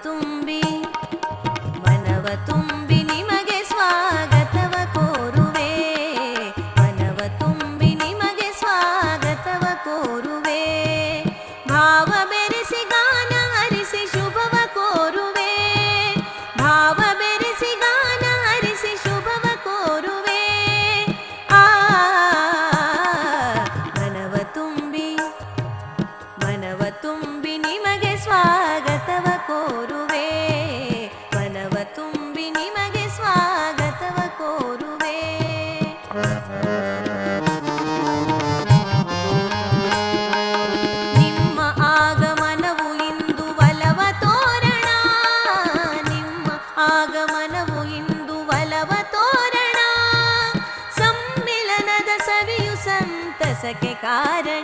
ತುಂಬಿ ಮನವ ತುಂಬಿ ನಿಮಗೆ ಸ್ವಾಗತವ ಕೋರುವೆ, ಮನವ ತುಂಬಿ ನಿಮಗೆ ಸ್ವಾಗತವ ಕೋರುವೆ. ಭಾವ ಬೆರೆಸಿ ಗಾನ ಹರಿಸಿ ಶುಭವ ಕೋರುವೆ, ಭಾವ ಬೆರೆಸಿ ಗಾನ ಹರಿಸಿ ಶುಭವ ಕೋರುವೆ. ಆ ಮನವ ತುಂಬಿ ನಿಮಗೆ ಸ್ವಾಗತವ ಕೋರುವೆ, ಮನವ ತುಂಬಿ ನಿಮಗೆ ಸ್ವಾಗತವ ಕೋರುವೆ. ನಿಮ್ಮ ಆಗಮನವು ಇಂದು ಒಲವ ತೋರಣ, ನಿಮ್ಮ ಆಗಮನವು ಇಂದು ಒಲವ ತೋರಣ. ಸಮ್ಮಿಲನದ ಸವಿಯು ಸಂತಸಕ್ಕೆ ಕಾರಣ,